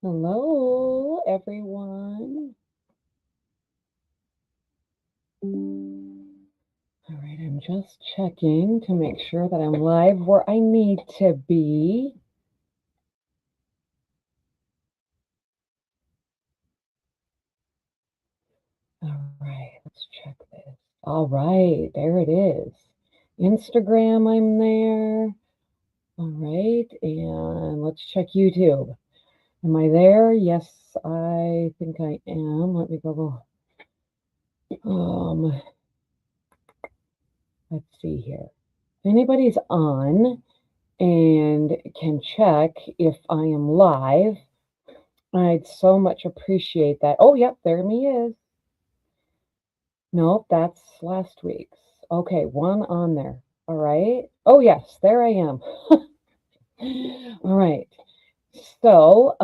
Hello, everyone. All right, I'm just checking to make sure that I'm live where I need to be. All right, let's check this. All right, there it is. Instagram, I'm there. All right, and let's check YouTube. Am I there? Yes, I think I am. Let me go. Let's see here. If anybody's on and can check if I am live, I'd so much appreciate that. Oh, yep, there me is. Nope, that's last week's. Okay, one on there. All right. Oh, yes, there I am. All right. So,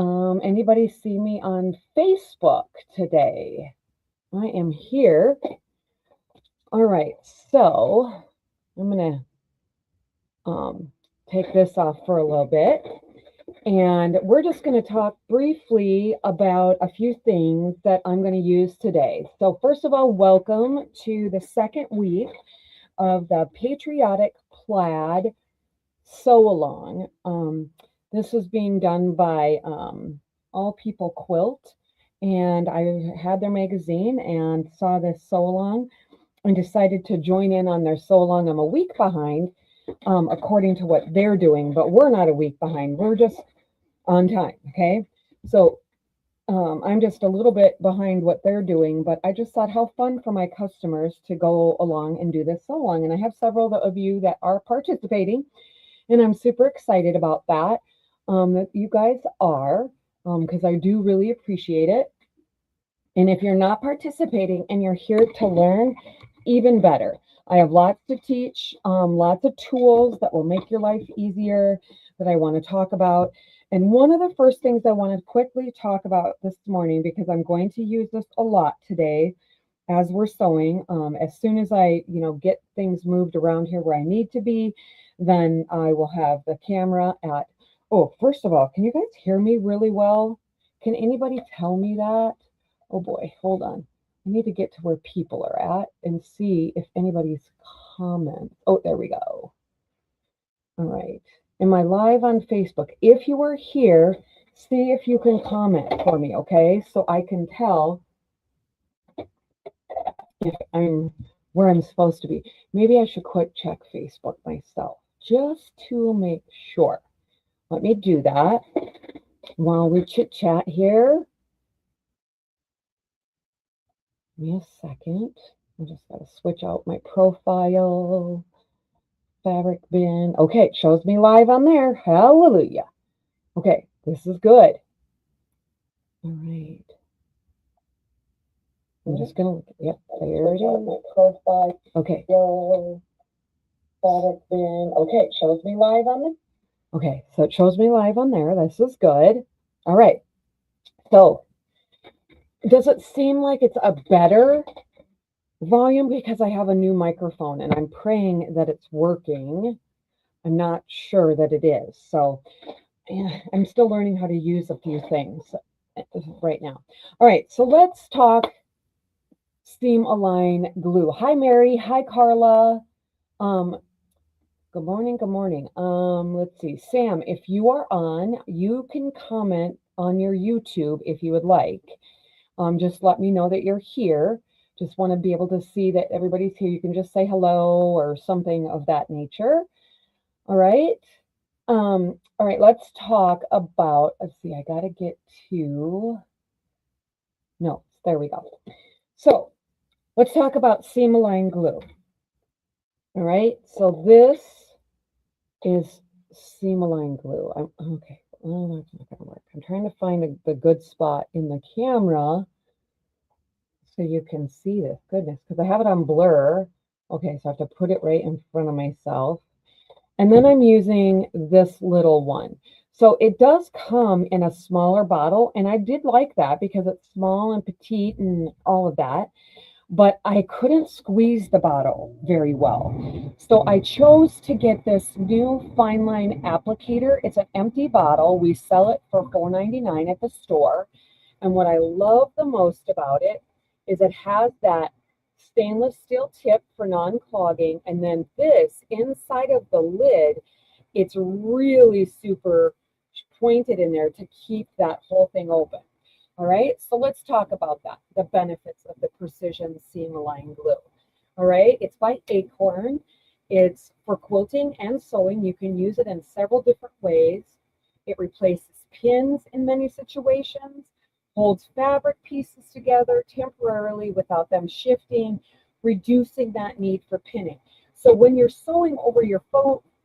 anybody see me on Facebook today? I am here. All right. So, I'm going to take this off for a little bit. And we're just going to talk briefly about a few things that I'm going to use today. So, first of all, welcome to the second week of the Patriotic Plaid Sew Along. This is being done by All People Quilt. And I had their magazine and saw this sew along and decided to join in on their sew along. I'm a week behind according to what they're doing, but we're not a week behind. We're just on time. Okay. So I'm just a little bit behind what they're doing, but I just thought how fun for my customers to go along and do this so long. And I have several of you that are participating, and I'm super excited about that. That you guys are, because I do really appreciate it. And if you're not participating and you're here to learn, even better. I have lots to teach, lots of tools that will make your life easier that I want to talk about. And one of the first things I want to quickly talk about this morning, because I'm going to use this a lot today as we're sewing. As soon as I, get things moved around here where I need to be, then I will have the camera at. Oh, first of all, can you guys hear me really well? Can anybody tell me that? Oh boy, hold on. I need to get to where people are at and see if anybody's comments. Oh, there we go. All right. Am I live on Facebook? If you are here, see if you can comment for me, okay? So I can tell if I'm where I'm supposed to be. Maybe I should quick check Facebook myself just to make sure. Let me do that while we chit chat here. Give me a second. I just got to switch out my profile. Fabric bin. Okay, it shows me live on there. Hallelujah. Okay, this is good. All right. I'm just gonna look. Yep, there it is. Profile. Okay. Fabric bin. Okay, it shows me live on there. Okay, so it shows me live on there. This is good. All right. So, does it seem like it's a better volume because I have a new microphone and I'm praying that it's working? I'm not sure that it is. So, I'm still learning how to use a few things right now. All right, so let's talk seam align glue. Hi, Mary. Hi, Carla. Good morning. Good morning. Let's see. Sam, if you are on, you can comment on your YouTube if you would like. Just let me know that you're here. Just want to be able to see that everybody's here. You can just say hello or something of that nature. All right. All right, let's talk about, let's see, I gotta get to, no, there we go. So let's talk about seam align glue. All right, so this is seam align glue. Okay, well, that's not gonna work. I'm trying to find the good spot in the camera so you can see this. Goodness, because I have it on blur. Okay, so I have to put it right in front of myself. And then I'm using this little one. So it does come in a smaller bottle, and I did like that because it's small and petite and all of that. but I couldn't squeeze the bottle very well. So I chose to get this new fine line applicator. It's an empty bottle. We sell it for $4.99 at the store. And what I love the most about it is it has that stainless steel tip for non-clogging. And then this inside of the lid, it's really super pointed in there to keep that whole thing open. All right, so let's talk about that, the benefits of the precision seam-align glue. All right, it's by Acorn. It's for quilting and sewing. You can use it in several different ways. It replaces pins in many situations, holds fabric pieces together temporarily without them shifting, reducing that need for pinning. So when you're sewing over your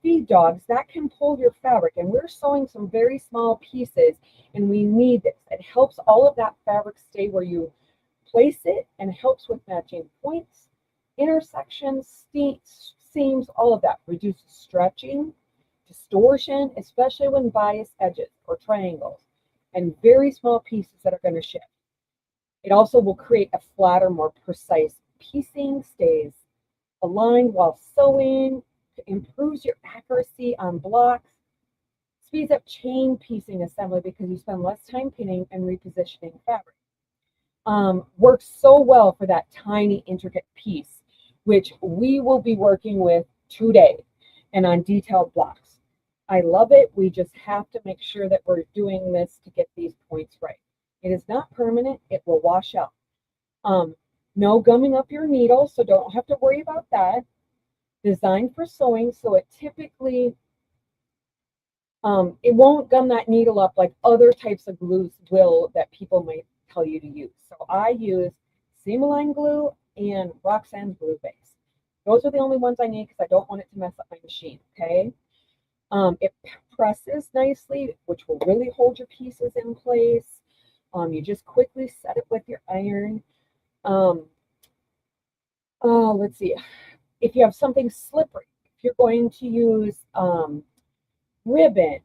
feed dogs, that can pull your fabric, and we're sewing some very small pieces, and we need this. It helps all of that fabric stay where you place it, and helps with matching points, intersections, seams, all of that. Reduces stretching, distortion, especially when biased edges or triangles, and very small pieces that are going to shift. It also will create a flatter, more precise piecing, stays aligned while sewing, improves your accuracy on blocks, speeds up chain piecing assembly because you spend less time pinning and repositioning fabric. Works so well for that tiny, intricate piece, which we will be working with today and on detailed blocks. I love it. We just have to make sure that we're doing this to get these points right. It is not permanent. It will wash out. No gumming up your needle, so don't have to worry about that. Designed for sewing, so it typically it won't gum that needle up like other types of glues will that people might tell you to use. So I use seam-align glue and Roxanne's glue base. Those are the only ones I need because I don't want it to mess up my machine. Okay. It presses nicely, which will really hold your pieces in place. You just quickly set it with your iron. Let's see. If you have something slippery, if you're going to use ribbon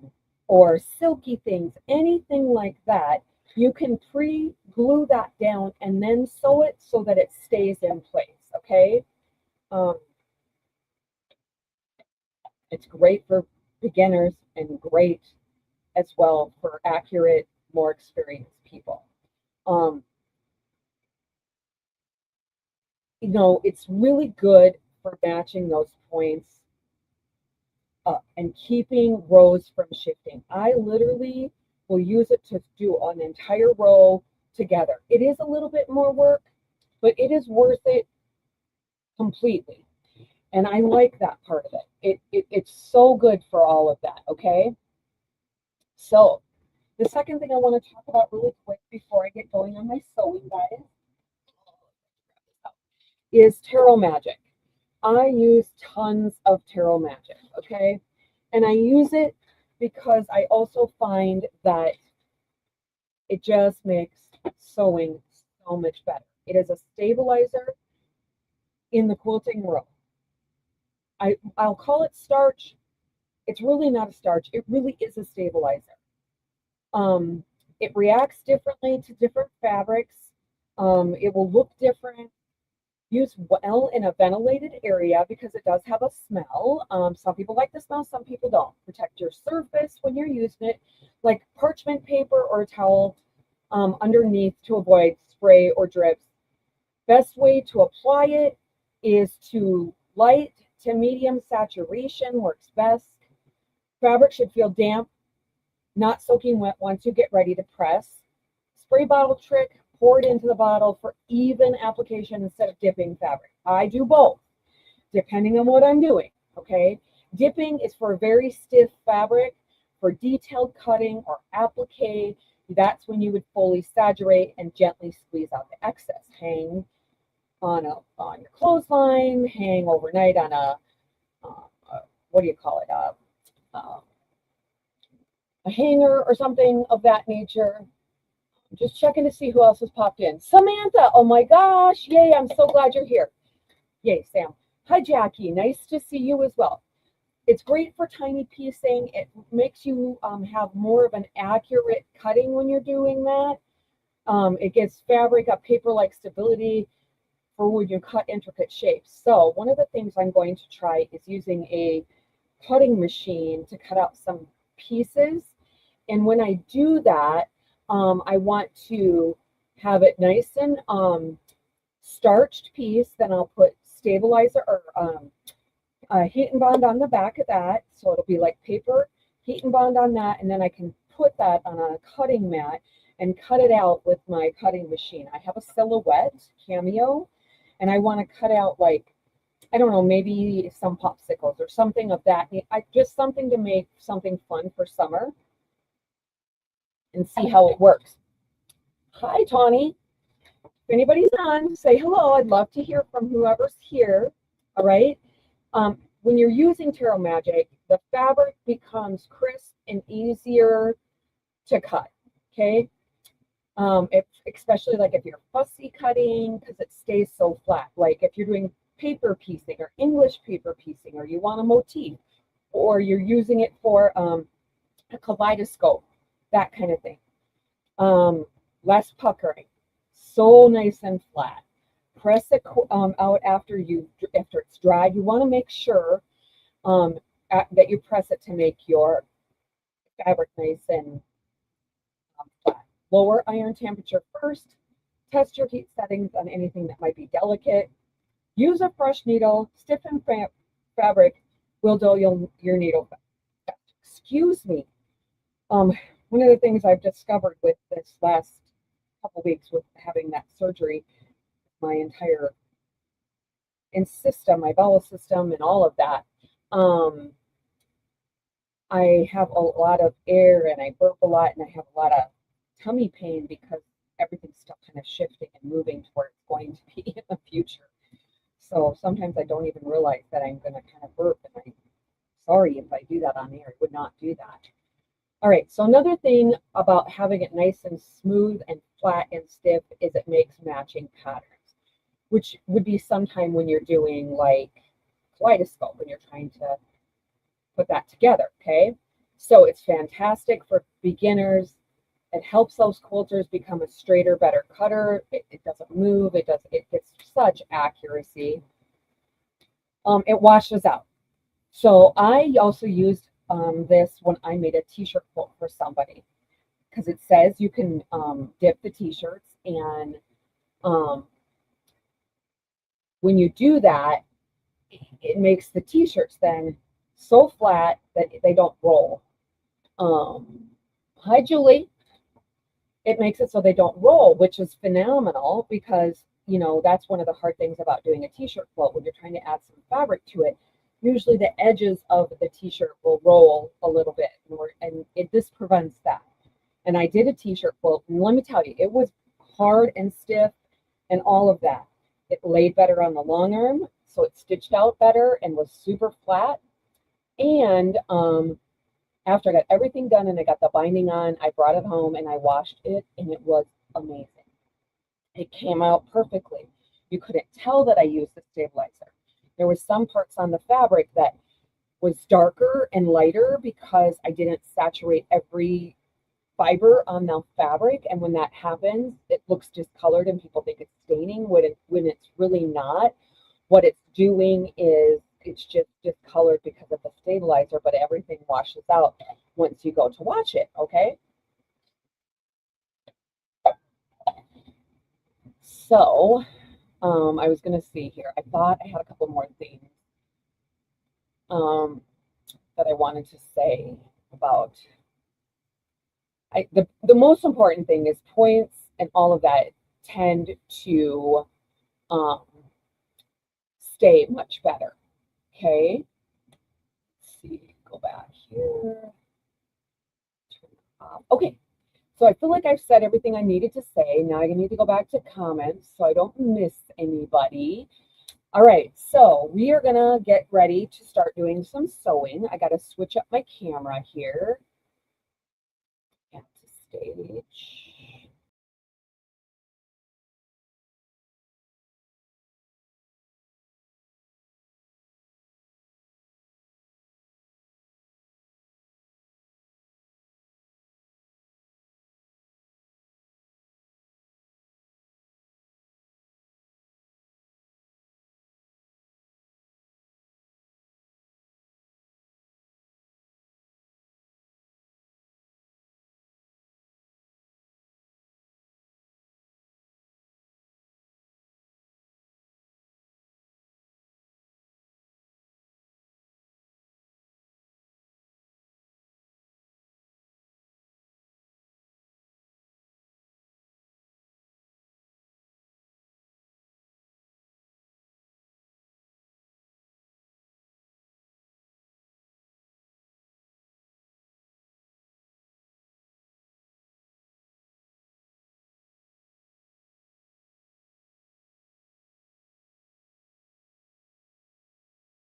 or silky things, anything like that, you can pre-glue that down and then sew it so that it stays in place, okay? It's great for beginners and great as well for accurate, more experienced people. You know, it's really good for matching those points up and keeping rows from shifting. I literally will use it to do an entire row together. It is a little bit more work, but it is worth it completely. And I like that part of it. It's so good for all of that, okay? So the second thing I want to talk about really quick before I get going on my sewing, guys, is Tarot Magic. I use tons of Tarot Magic, okay? And I use it because I also find that it just makes sewing so much better. It is a stabilizer in the quilting row. I'll call it starch. It's really not a starch. It really is a stabilizer. It reacts differently to different fabrics. It will look different. Use well in a ventilated area because it does have a smell. Some people like the smell, some people don't. Protect your surface when you're using it, like parchment paper or a towel underneath to avoid spray or drips. Best way to apply it is to light to medium saturation, works best. Fabric should feel damp, not soaking wet once you get ready to press. Spray bottle trick, pour it into the bottle for even application instead of dipping fabric. I do both, depending on what I'm doing, okay? Dipping is for very stiff fabric. For detailed cutting or applique, that's when you would fully saturate and gently squeeze out the excess. Hang on your clothesline, hang overnight on a, what do you call it, a hanger or something of that nature. Just checking to see who else has popped in. Samantha, oh my gosh, yay, I'm so glad you're here. Yay, Sam. Hi, Jackie, nice to see you as well. It's great for tiny piecing. It makes you have more of an accurate cutting when you're doing that. It gives fabric a paper-like stability for when you cut intricate shapes. So one of the things I'm going to try is using a cutting machine to cut out some pieces. And when I do that, I want to have it nice and starched piece. Then I'll put stabilizer or heat and bond on the back of that. So it'll be like paper, heat and bond on that. And then I can put that on a cutting mat and cut it out with my cutting machine. I have a silhouette cameo, and I want to cut out like, I don't know, maybe some popsicles or something of that. Just something to make something fun for summer and see how it works. Hi, Tawny. If anybody's on, say hello. I'd love to hear from whoever's here. All right. When you're using Tarot Magic, the fabric becomes crisp and easier to cut. Okay. Especially like if you're fussy cutting, because it stays so flat. Like if you're doing paper piecing or English paper piecing, or you want a motif, or you're using it for a kaleidoscope, that kind of thing. Less puckering, so nice and flat. Press it out after it's dry. You want to make sure that you press it to make your fabric nice and flat. Lower iron temperature first. Test your heat settings on anything that might be delicate. Use a fresh needle. Stiffen fabric will dull your needle. Excuse me. One of the things I've discovered with this last couple weeks with having that surgery, my entire system, my bowel system, and all of that, I have a lot of air and I burp a lot and I have a lot of tummy pain because everything's still kind of shifting and moving to where it's going to be in the future. So sometimes I don't even realize that I'm going to kind of burp, and I'm sorry if I do that on air. I would not do that. All right, so another thing about having it nice and smooth and flat and stiff is it makes matching patterns, which would be sometime when you're doing like kaleidoscope, when you're trying to put that together, okay? So it's fantastic for beginners. It helps those quilters become a straighter, better cutter. It doesn't move. It gets such accuracy. It washes out. So I also used this when I made a t-shirt quilt for somebody, because it says you can dip the t-shirts, and when you do that, it makes the t-shirts then so flat that they don't roll. Hi, Julie. It makes it so they don't roll, which is phenomenal, because that's one of the hard things about doing a t-shirt quilt. When you're trying to add some fabric to it, usually the edges of the t-shirt will roll a little bit, and this prevents that. And I did a t-shirt quilt, and let me tell you, it was hard and stiff and all of that. It laid better on the long arm, so it stitched out better and was super flat. And after I got everything done and I got the binding on, I brought it home and I washed it, and it was amazing. It came out perfectly. You couldn't tell that I used the stabilizer. There was some parts on the fabric that was darker and lighter because I didn't saturate every fiber on the fabric, and when that happens, it looks discolored and people think it's staining when it's really not. What it's doing is it's just discolored because of the stabilizer, but everything washes out once you go to wash it, okay? So I was going to see here. I thought I had a couple more things that I wanted to say about. The most important thing is points and all of that tend to stay much better. Okay. Let's see. Go back here. Okay. So I feel like I've said everything I needed to say. Now I need to go back to comments so I don't miss anybody. All right, so we are gonna get ready to start doing some sewing. I gotta switch up my camera here. At the stage.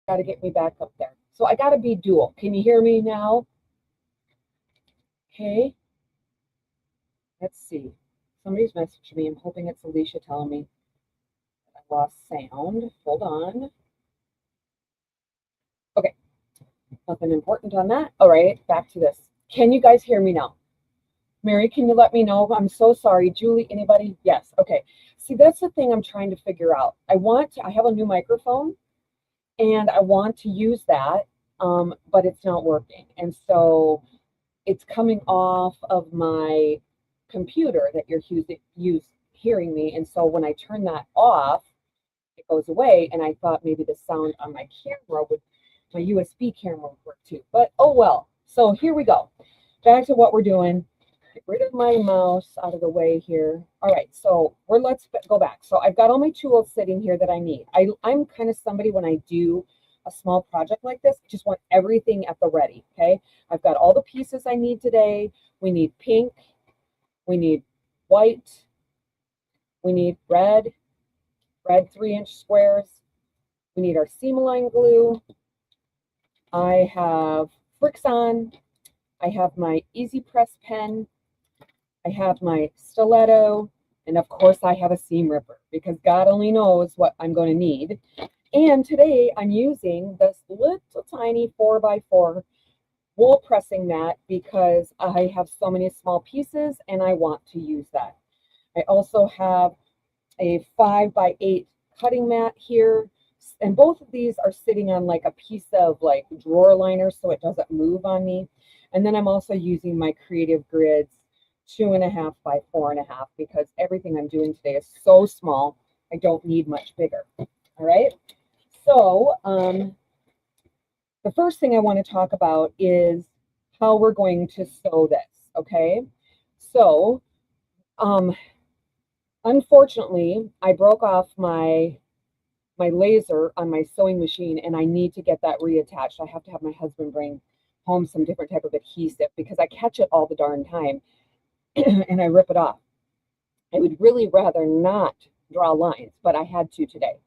Got to get me back up there. So I got to be dual. Can you hear me now? Okay. Let's see. Somebody's messaged me. I'm hoping it's Alicia telling me I lost sound. Hold on. Okay. Nothing important on that. All right. Back to this. Can you guys hear me now? Mary, can you let me know? I'm so sorry. Julie, anybody? Yes. Okay. See, that's the thing I'm trying to figure out. I have a new microphone and I want to use that, but it's not working. And so it's coming off of my computer that you're hearing me. And so when I turn that off, it goes away. And I thought maybe the sound on my camera my USB camera would work too. But oh well. So here we go. Back to what we're doing. Get rid of my mouse out of the way here. All right, so let's go back. So I've got all my tools sitting here that I need. I'm kind of somebody when I do a small project like this, I just want everything at the ready, okay? I've got all the pieces I need today. We need pink, we need white, we need red 3-inch squares. We need our seam-align glue. I have Frixon. I have my Easy Press pen. I have my stiletto, and of course I have a seam ripper because God only knows what I'm going to need. And today I'm using this little tiny 4x4 wool pressing mat because I have so many small pieces and I want to use that. I also have a 5x8 cutting mat here, and both of these are sitting on like a piece of like drawer liner so it doesn't move on me. And then I'm also using my Creative Grids 2.5 by 4.5 because everything I'm doing today is so small. I don't need much bigger. All right. So the first thing I want to talk about is how we're going to sew this. Okay. So unfortunately, I broke off my laser on my sewing machine and I need to get that reattached. I have to have my husband bring home some different type of adhesive because I catch it all the darn time and I rip it off. I would really rather not draw lines, but I had to today.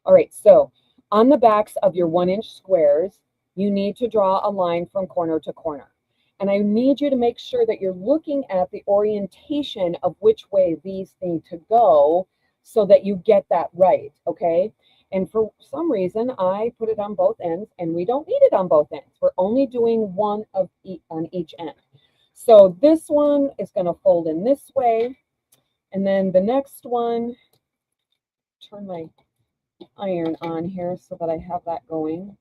All right, so on the backs of your 1-inch squares, you need to draw a line from corner to corner. And I need you to make sure that you're looking at the orientation of which way these need to go so that you get that right, okay? And for some reason, I put it on both ends, and we don't need it on both ends. We're only doing one on each end. So this one is going to fold in this way. And then the next one, turn my iron on here so that I have that going.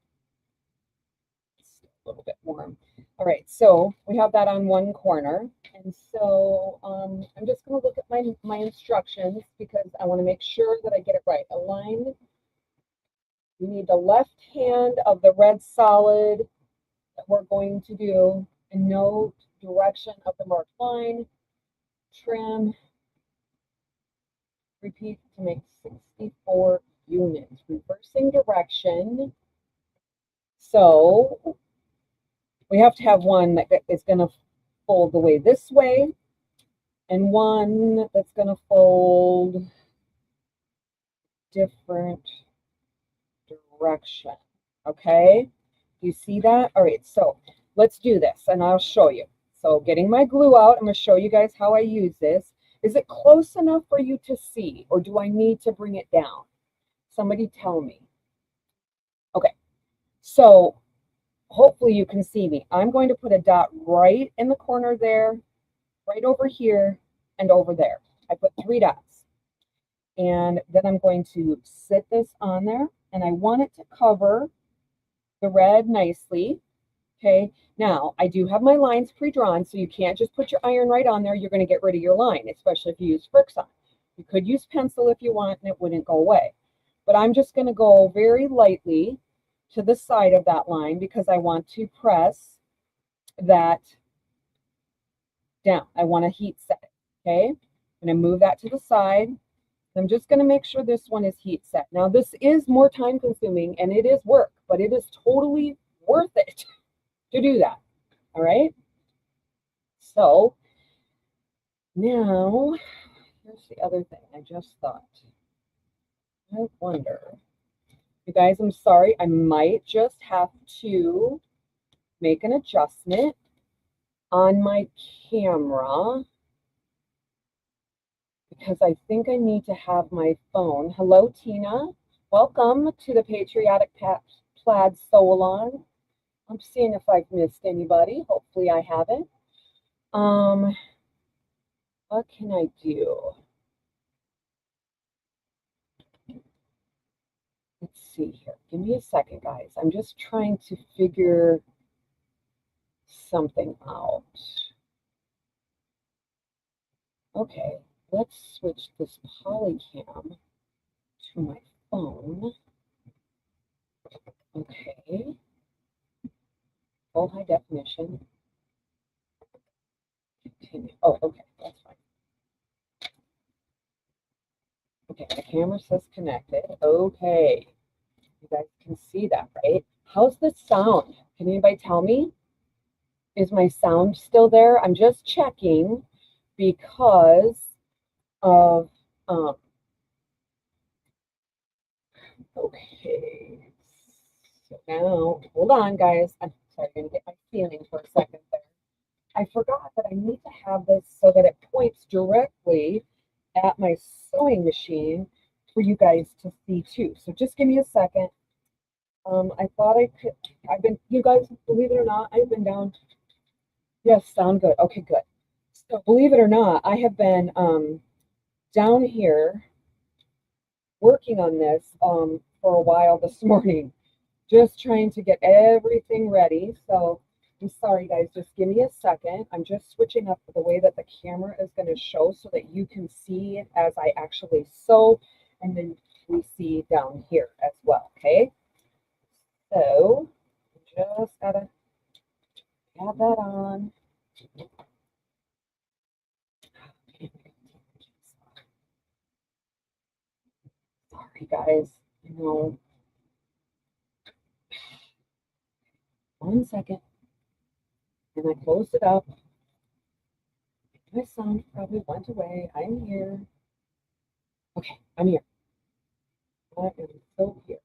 It's a little bit warm. All right, so we have that on one corner. And so I'm just going to look at my instructions because I want to make sure that I get it right. Align. You need the left hand of the red solid that we're going to do and note direction of the marked line. Trim. Repeat to make 64 units. Reversing direction. So we have to have one that is going to fold the way this way and one that's going to fold different direction. Okay, you see that? All right, so let's do this and I'll show you. So getting my glue out, I'm going to show you guys how I use this. Is it close enough for you to see, or do I need to bring it down? Somebody tell me. Okay, so hopefully you can see me. I'm going to put a dot right in the corner there, right over here, and over there. I put 3 dots. And then I'm going to sit this on there, and I want it to cover the red nicely. Okay, now I do have my lines pre-drawn, so you can't just put your iron right on there. You're going to get rid of your line, especially if you use Frixon. You could use pencil if you want, and it wouldn't go away. But I'm just going to go very lightly to the side of that line because I want to press that down. I want to heat set it. Okay, I'm going to move that to the side. I'm just going to make sure this one is heat set. Now, this is more time consuming and it is work, but it is totally worth it to do that. All right. So now, here's the other thing I just thought. I wonder You guys, I'm sorry. I might just have to make an adjustment on my camera because I think I need to have my phone. Hello, Tina. Welcome to the Patriotic Plaid Sew-Along. I'm seeing if I've missed anybody. Hopefully I haven't. What can I do? Let's see here. Give me a second, guys. I'm just trying to figure something out. Okay, let's switch this polycam to my phone. Okay, full high definition. Continue. Oh, okay, that's fine. Okay, the camera says connected. Okay, you guys can see that, right? How's the sound? Can anybody tell me? Is my sound still there? I'm just checking because of, okay. So now, hold on, guys. I'm sorry, I'm going to get my feeling for a second there. I forgot that I need to have this so that it points directly at my sewing machine for you guys to see too. So just give me a second. I thought I could, you guys, believe it or not, I've been down. Yes, sound good. Okay, good. So believe it or not, I have been down here working on this for a while this morning, just trying to get everything ready. So I'm sorry, guys, just give me a second. I'm just switching up the way that the camera is going to show so that you can see it as I actually sew, and then we see down here as well, okay? So just gotta have that on. Sorry, guys. You know, 1 second. And I closed it up. My sound probably went away. I'm here. Okay, I'm here. I am so here.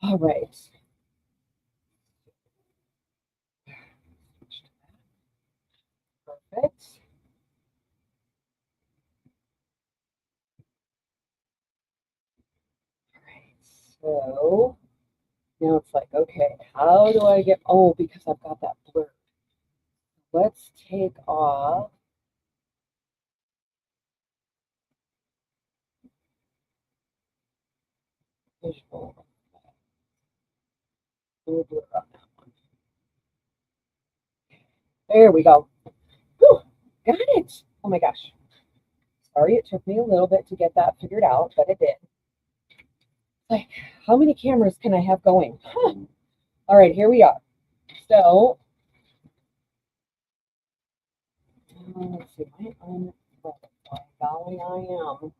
All right. Perfect. All right. So now it's like, okay, how do I get, oh, because I've got that blur. Let's take off visual. Blur on that one. There we go. Whew, got it. Oh my gosh. Sorry, it took me a little bit to get that figured out, but it did. Like, how many cameras can I have going? Huh. All right, here we are. So, let's see, my golly, I am.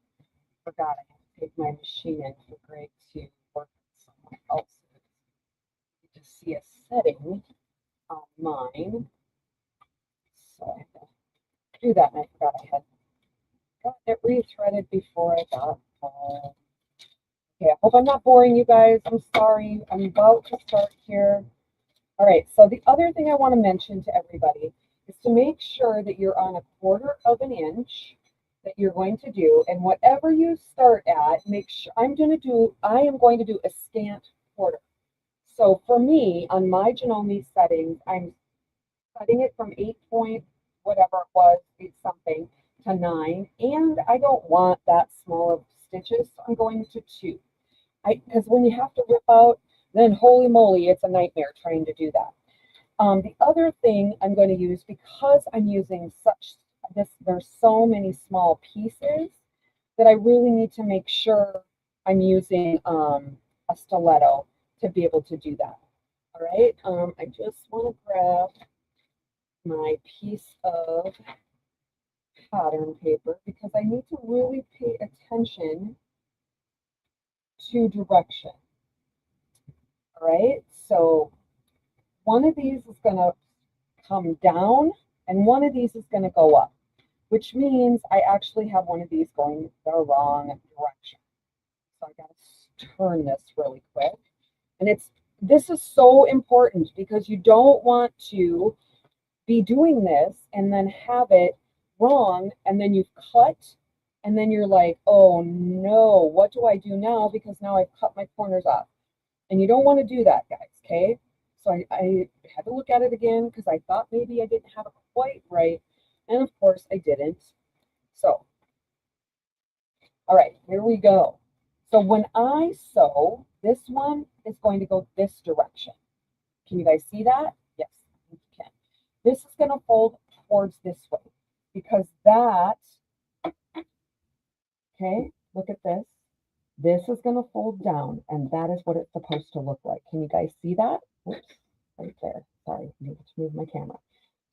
Forgot I have to take my machine in for Greg to work with someone else's. To see a setting on mine. So I have to do that, and I forgot I had got it rethreaded before I got home. Okay, I hope I'm not boring you guys. I'm sorry. I'm about to start here. All right, so the other thing I want to mention to everybody is to make sure that you're on 1/4 of an inch that you're going to do, and whatever you start at, make sure I am going to do a scant quarter. So for me, on my Janome settings, I'm setting it from 8 point, whatever it was, 8 something, to 9, and I don't want that small of stitches, so I'm going to 2. Because when you have to rip out, then holy moly, it's a nightmare trying to do that. The other thing I'm going to use, because I'm using there's so many small pieces that I really need to make sure I'm using a stiletto to be able to do that. All right, I just want to grab my piece of pattern paper because I need to really pay attention to direction. All right, so one of these is going to come down and one of these is going to go up, which means I actually have one of these going the wrong direction. So I got to turn this really quick. And this is so important because you don't want to be doing this and then have it wrong and then you've cut and then you're like, oh no, what do I do now? Because now I've cut my corners off. And you don't want to do that, guys, okay? So I had to look at it again because I thought maybe I didn't have it quite right. And of course I didn't. So, all right, here we go. So when I sew, this one is going to go this direction. Can you guys see that? Yes, you can. This is going to fold towards this way because that, okay, look at this. This is going to fold down and that is what it's supposed to look like. Can you guys see that? Oops, right there. Sorry, I need to move my camera.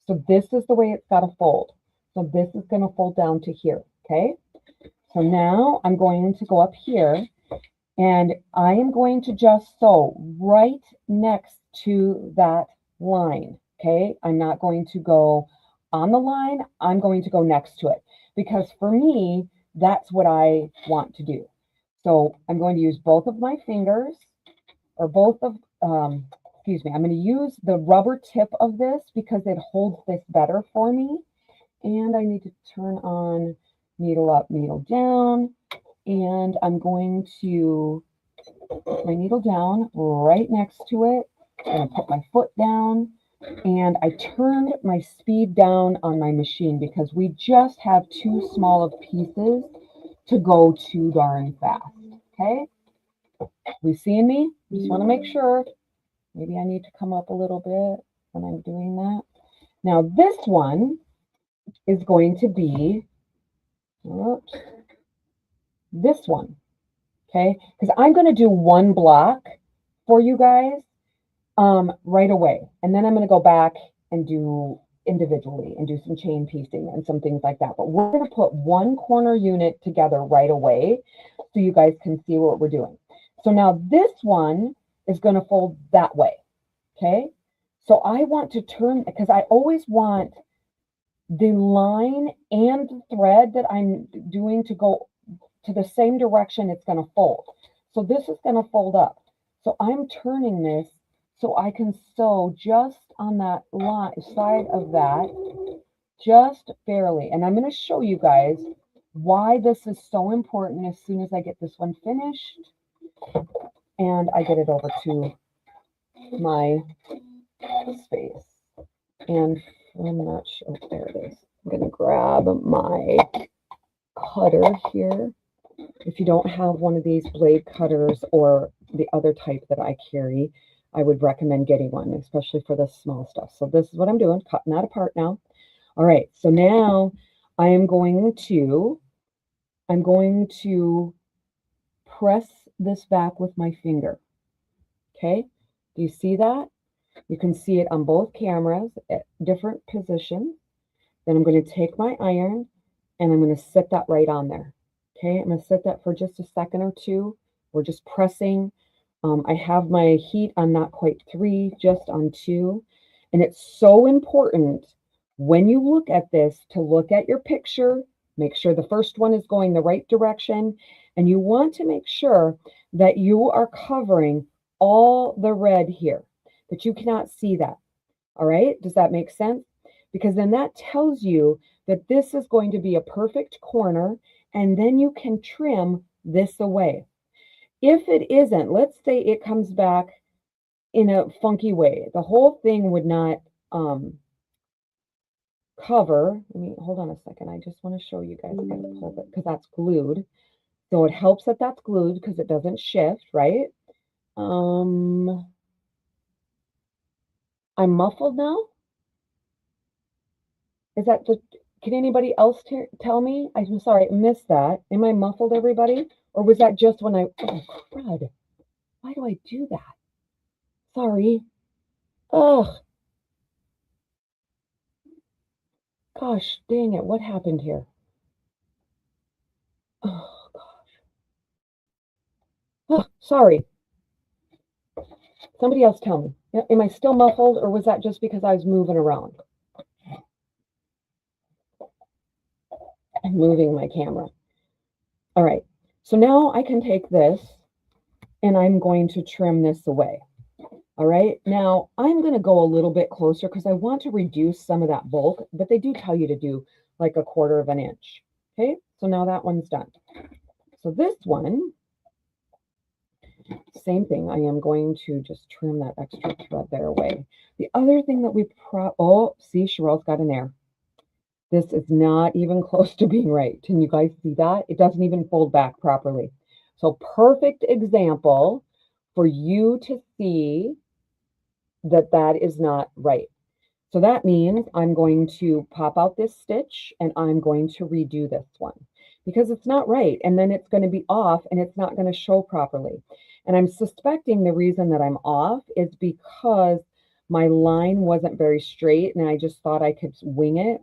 So this is the way it's got to fold. So this is going to fold down to here, okay? So now I'm going to go up here and I am going to just sew right next to that line, okay? I'm not going to go on the line. I'm going to go next to it because for me, that's what I want to do. So I'm going to use both of my fingers or both of, excuse me, I'm going to use the rubber tip of this because it holds this better for me. And I need to turn on needle up, needle down. And I'm going to put my needle down right next to it. I'm going to put my foot down. And I turned my speed down on my machine because we just have too small of pieces to go too darn fast. Okay? We seeing me? Just want to make sure. Maybe I need to come up a little bit when I'm doing that. Now this one is going to be, oops, this one, okay? Because I'm going to do one block for you guys right away. And then I'm going to go back and do individually and do some chain piecing and some things like that. But we're going to put one corner unit together right away so you guys can see what we're doing. So now this one is going to fold that way, okay? So I want to turn, because I always want the line and the thread that I'm doing to go to the same direction it's going to fold. So this is going to fold up. So I'm turning this so I can sew just on that line, side of that, just barely. And I'm going to show you guys why this is so important as soon as I get this one finished and I get it over to my space. And I'm not sure, there it is. I'm going to grab my cutter here. If you don't have one of these blade cutters or the other type that I carry, I would recommend getting one, especially for the small stuff. So this is what I'm doing, cutting that apart now. All right, so now I'm going to press this back with my finger. Okay, do you see that? You can see it on both cameras at different positions. Then I'm going to take my iron and I'm going to set that right on there. Okay, I'm going to set that for just a second or two. We're just pressing. I have my heat on not quite 3, just on 2. And it's so important when you look at this to look at your picture, make sure the first one is going the right direction, and you want to make sure that you are covering all the red here, that you cannot see that. All right, does that make sense? Because then that tells you that this is going to be a perfect corner, and then you can trim this away. If it isn't, let's say it comes back in a funky way, the whole thing would not cover. Let me hold on a second. I just want to show you guys. I gotta pull it because that's glued. So it helps that that's glued because it doesn't shift, right? I'm muffled now. Is that the, can anybody else tell me? I'm sorry, I missed that. Am I muffled, everybody? Or was that just when oh, crud. Why do I do that? Sorry. Ugh. Gosh, dang it. What happened here? Oh, gosh. Oh, sorry. Somebody else tell me. Am I still muffled, or was that just because I was moving around? I'm moving my camera. All right. So now I can take this and I'm going to trim this away. All right. Now I'm going to go a little bit closer because I want to reduce some of that bulk, but they do tell you to do like 1/4 of an inch. Okay. So now that one's done. So this one, same thing. I am going to just trim that extra thread there away. The other thing that oh, see, Cheryl's got an error. This is not even close to being right. Can you guys see that? It doesn't even fold back properly. So perfect example for you to see that that is not right. So that means I'm going to pop out this stitch and I'm going to redo this one because it's not right. And then it's going to be off and it's not going to show properly. And I'm suspecting the reason that I'm off is because my line wasn't very straight and I just thought I could wing it.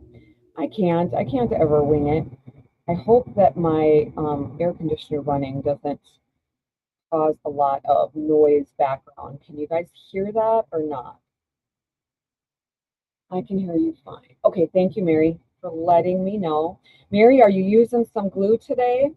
I can't ever wing it. I hope that my air conditioner running doesn't cause a lot of noise background. Can you guys hear that or not? I can hear you fine. Okay, thank you, Mary, for letting me know. Mary, are you using some glue today?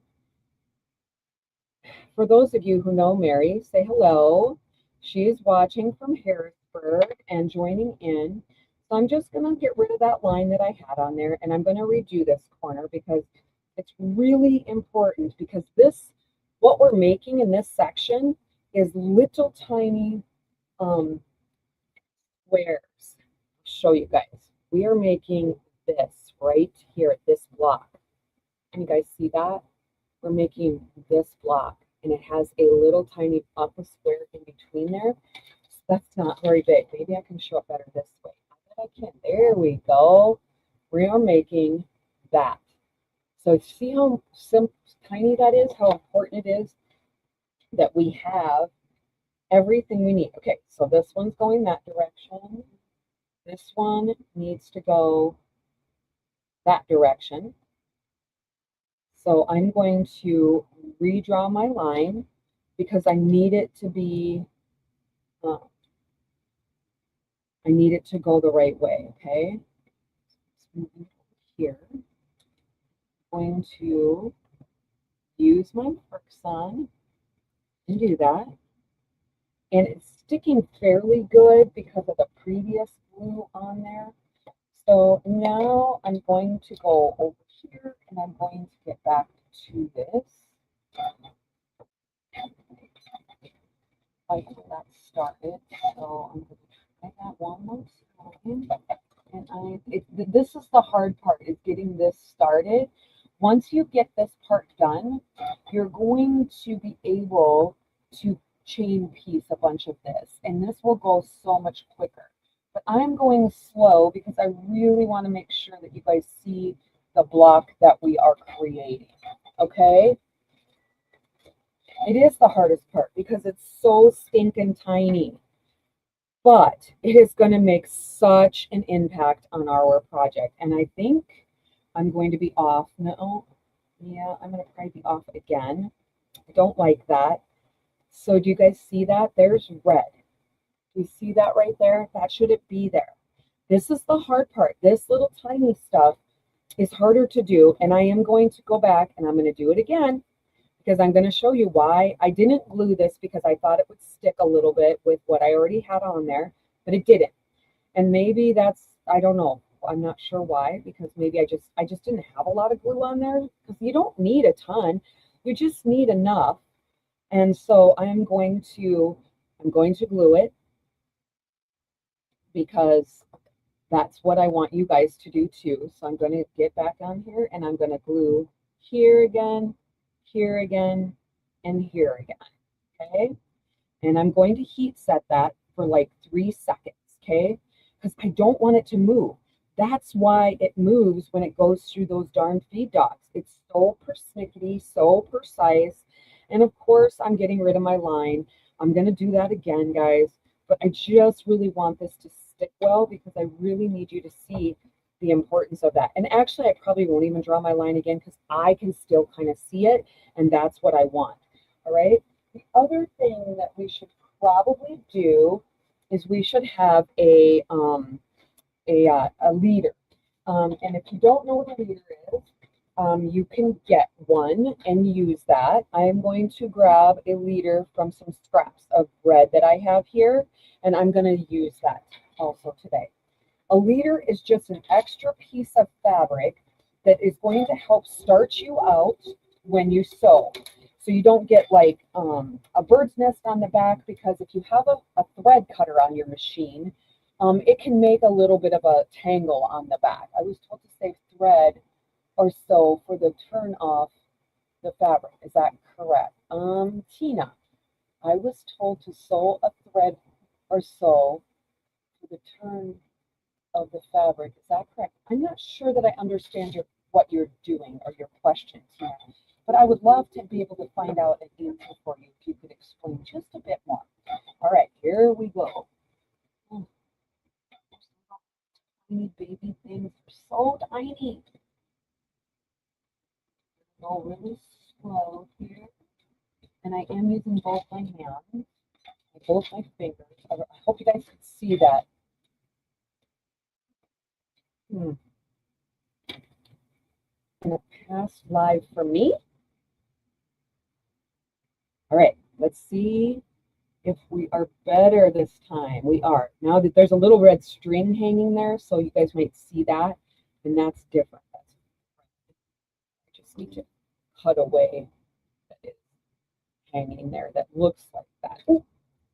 For those of you who know Mary, say hello. She's watching from Harrisburg and joining in. So I'm just going to get rid of that line that I had on there, and I'm going to redo this corner because it's really important because what we're making in this section is little tiny squares. I'll show you guys. We are making this right here at this block. Can you guys see that? We're making this block and it has a little tiny upper square in between there. So that's not very big. Maybe I can show it better this way. I can. There we go. We are making that. So see how tiny that is, how important it is that we have everything we need. Okay, so this one's going that direction. This one needs to go that direction. So I'm going to redraw my line because I need it to be, I need it to go the right way, okay? Here, I'm going to use my Parkson and do that. And it's sticking fairly good because of the previous glue on there. So now I'm going to go over here and I'm going to get back to this. I got that started, so I'm going to try that one more time. And this is the hard part, is getting this started. Once you get this part done, you're going to be able to chain piece a bunch of this, and this will go so much quicker. But I'm going slow because I really want to make sure that you guys see the block that we are creating, okay? It is the hardest part because it's so stinking tiny, but it is going to make such an impact on our project. And I think I'm going to be off. No, yeah, I'm going to probably be off again. I don't like that. So do you guys see that? There's red. Do you see that right there? That shouldn't be there. This is the hard part. This little tiny stuff is harder to do. And I am going to go back and I'm going to do it again because I'm going to show you why. I didn't glue this because I thought it would stick a little bit with what I already had on there, but it didn't. And maybe that's, I don't know. I'm not sure why, because maybe I just didn't have a lot of glue on there, because you don't need a ton. You just need enough. And so I'm going to glue it because that's what I want you guys to do too. So I'm going to get back on here and I'm going to glue here again, and here again. Okay. And I'm going to heat set that for like 3 seconds. Okay. Because I don't want it to move. That's why it moves when it goes through those darn feed dots. It's so persnickety, so precise. And of course, I'm getting rid of my line. I'm going to do that again, guys. But I just really want this to stick well because I really need you to see the importance of that. And actually, I probably won't even draw my line again because I can still kind of see it. And that's what I want. All right. The other thing that we should probably do is we should have a leader. And if you don't know what a leader is, you can get one and use that. I'm going to grab a leader from some scraps of bread that I have here, and I'm going to use that also today. A leader is just an extra piece of fabric that is going to help start you out when you sew. So you don't get like a bird's nest on the back, because if you have a thread cutter on your machine, it can make a little bit of a tangle on the back. I was told to say thread or sew for the turn off the fabric. Is that correct? Tina, I was told to sew a thread or sew for the turn of the fabric. Is that correct? I'm not sure that I understand what you're doing or your question, Tina, but I would love to be able to find out an answer for you if you could explain just a bit more. All right, here we go. Oh, tiny baby things are so tiny. Go really slow here. And I am using both my hands, both my fingers. I hope you guys can see that. Gonna pass live for me. All right, let's see if we are better this time. We are. Now that there's a little red string hanging there, so you guys might see that, and that's different. I just need to cut away that is hanging there that looks like that. Oh,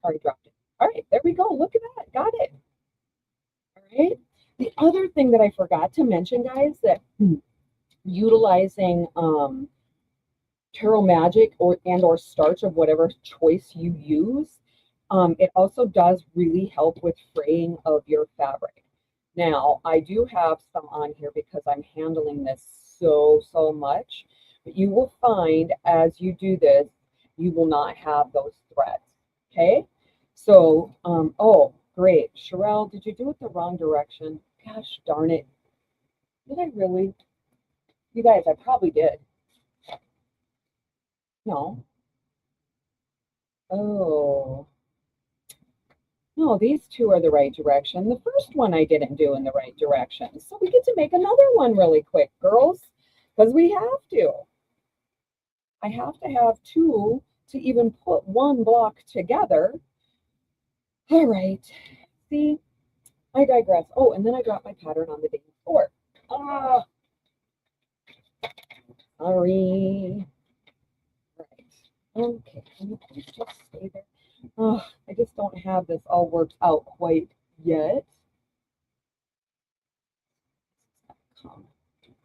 already dropped it. All right, there we go. Look at that. Got it. All right. The other thing that I forgot to mention, guys, that utilizing Tarot Magic or starch of whatever choice you use, it also does really help with fraying of your fabric. Now, I do have some on here because I'm handling this so much, but you will find as you do this, you will not have those threads. Okay, so oh great, Sherelle, did you do it the wrong direction? Gosh darn it, did I really? You guys, I probably did. No. Oh, no, these two are the right direction. The first one I didn't do in the right direction. So we get to make another one really quick, girls, because we have to. I have to have two to even put one block together. All right. See, I digress. Oh, and then I dropped my pattern on the day before. Ah, sorry. All right. Okay, can you please just stay there? Oh, I just don't have this all worked out quite yet. Come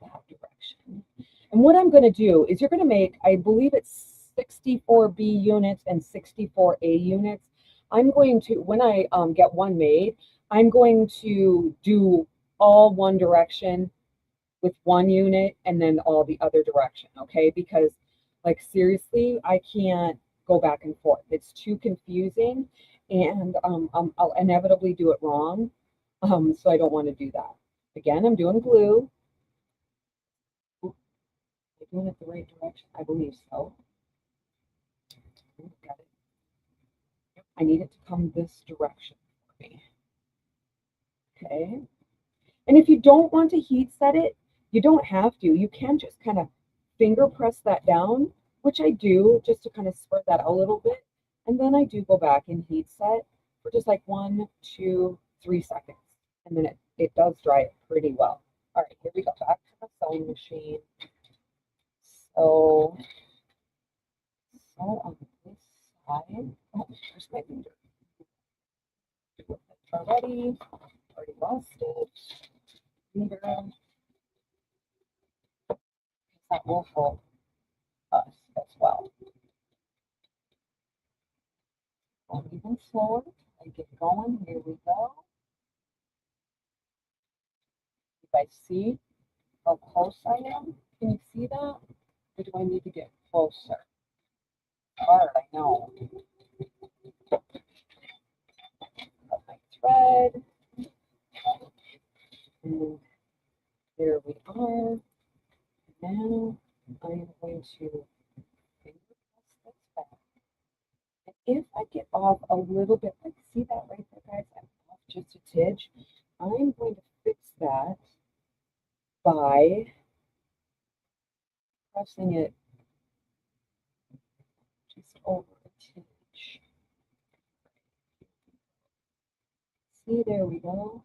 that direction. And what I'm going to do is you're going to make, I believe it's 64B units and 64A units. I'm going to, when I get one made, I'm going to do all one direction with one unit and then all the other direction, okay? Because like seriously, I can't go back and forth. It's too confusing, and I'll inevitably do it wrong. So I don't want to do that. Again, I'm doing glue. Ooh, am I doing it the right direction? I believe so. Got it. I need it to come this direction for me. Okay. And if you don't want to heat set it, you don't have to. You can just kind of finger press that down, which I do just to kind of spread that out a little bit. And then I do go back and heat set for just like 1, 2, 3 seconds. And then it does dry it pretty well. All right, here we go. Back to the sewing machine. So on this side. Oh, there's my finger. Already lost it. Finger. That will help us as well. Even slower. I get going. Here we go. You guys see how close I am? Can you see that? Or do I need to get closer? Hard, I know. Got my thread. And there we are. Now I am going to finger press this back. And if I get off a little bit, like see that right there, guys? I'm off just a tidge. I'm going to fix that by pressing it just over a tidge. See, there we go.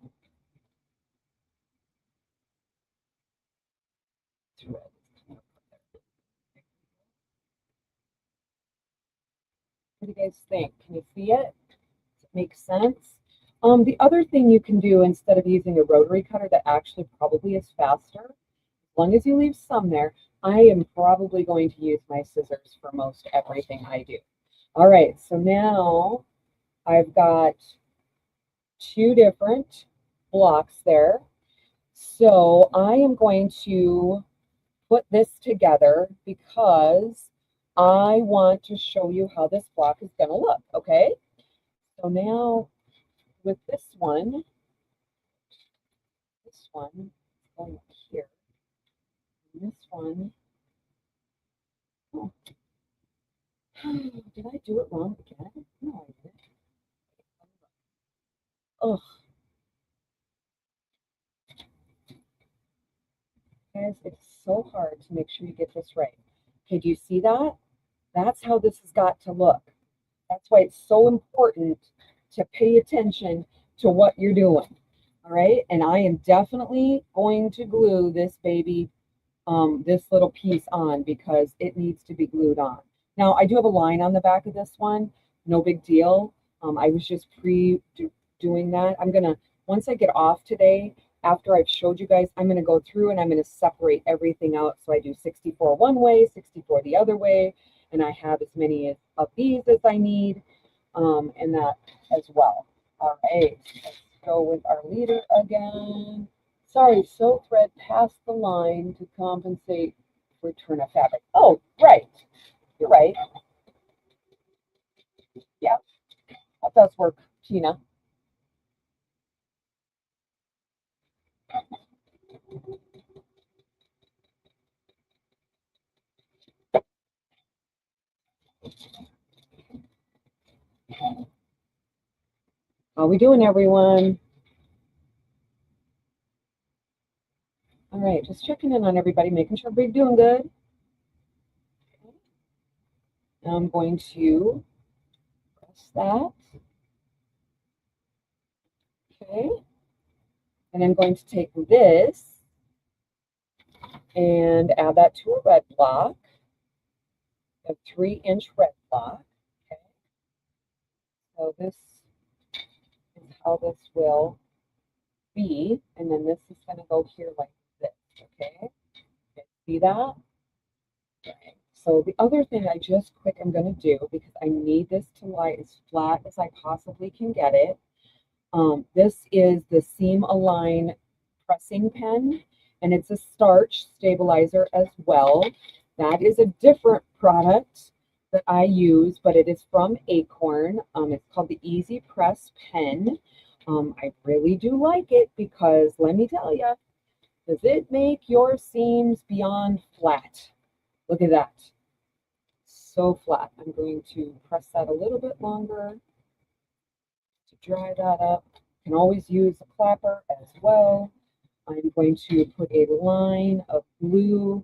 What do you guys think? Can you see it? Does it make sense? The other thing you can do instead of using a rotary cutter that actually probably is faster, as long as you leave some there, I am probably going to use my scissors for most everything I do. All right, so now I've got two different blocks there. So I am going to put this together because I want to show you how this block is going to look, okay? So now with this one going here, and this one, oh, did I do it wrong again? No, I didn't. Oh, guys, it's so hard to make sure you get this right. Okay, do you see that? That's how this has got to look. That's why it's so important to pay attention to what you're doing. All right, and I am definitely going to glue this baby, this little piece on because it needs to be glued on. Now, I do have a line on the back of this one. No big deal. I was just doing that. I'm going to, once I get off today, after I've showed you guys, I'm going to go through and I'm going to separate everything out. So I do 64 one way, 64 the other way, and I have as many of these as I need, and that as well. All right, let's go with our leader again. Sorry, sew thread past the line to compensate for return of fabric. Oh, right. You're right. Yeah, that does work, Tina. How we doing, everyone? All right, just checking in on everybody, making sure everybody's doing good. Now I'm going to press that. Okay. And I'm going to take this and add that to a red block, a 3-inch red block. Okay. So this is how this will be. And then this is going to go here like this. Okay. See that? Okay. So the other thing I just quick I'm going to do, because I need this to lie as flat as I possibly can get it. This is the Seam Align pressing pen, and it's a starch stabilizer as well. That is a different product that I use, but it is from Acorn. It's called the Easy Press Pen. I really do like it because let me tell you, does it make your seams beyond flat? Look at that. So flat. I'm going to press that a little bit longer to dry that up. You can always use a clapper as well. I'm going to put a line of glue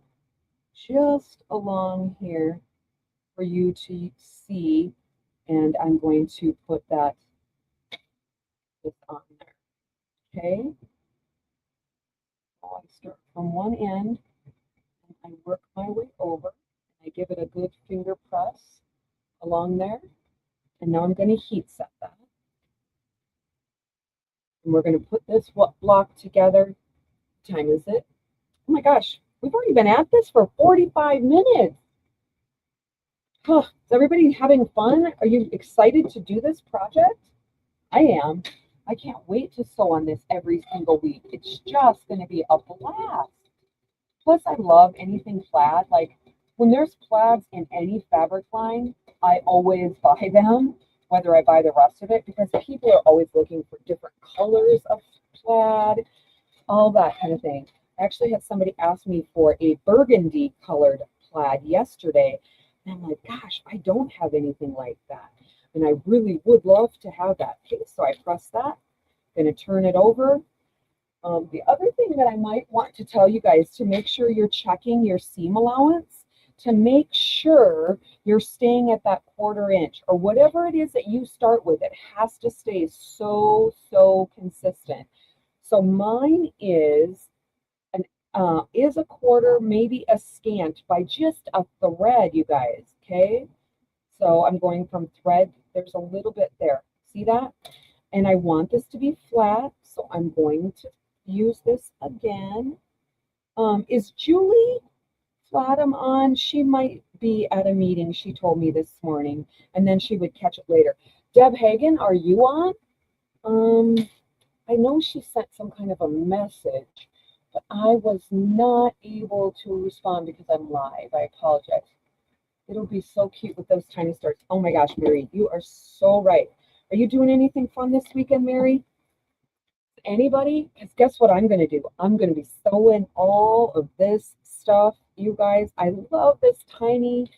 just along here for you to see, and I'm going to put that just on there. Okay. So I start from one end and I work my way over. I give it a good finger press along there, and now I'm going to heat set that. And we're going to put this block together. What time is it? Oh my gosh, we've already been at this for 45 minutes. Huh, is everybody having fun? Are you excited to do this project? I am. I can't wait to sew on this every single week. It's just going to be a blast. Plus, I love anything plaid. Like when there's plaids in any fabric line, I always buy them, whether I buy the rest of it, because people are always looking for different colors of plaid, all that kind of thing. I actually had somebody ask me for a burgundy colored plaid yesterday. And I'm like, gosh, I don't have anything like that. And I really would love to have that. Okay, so I press that. Going to turn it over. The other thing that I might want to tell you guys to make sure you're checking your seam allowance, to make sure you're staying at that 1/4 inch or whatever it is that you start with. It has to stay so consistent. So mine is a 1/4, maybe a scant by just a thread, you guys. Okay, so I'm going from thread. There's a little bit there. See that? And I want this to be flat, so I'm going to use this again. Is Julie Flatham on? She might be at a meeting, she told me this morning, and then she would catch it later. Deb Hagen, are you on? I know she sent some kind of a message, but I was not able to respond because I'm live. I apologize. It'll be so cute with those tiny stars. Oh my gosh, Mary, you are so right. Are you doing anything fun this weekend, Mary? Anybody? Because guess what I'm going to do? I'm going to be sewing all of this stuff, you guys. I love this tiny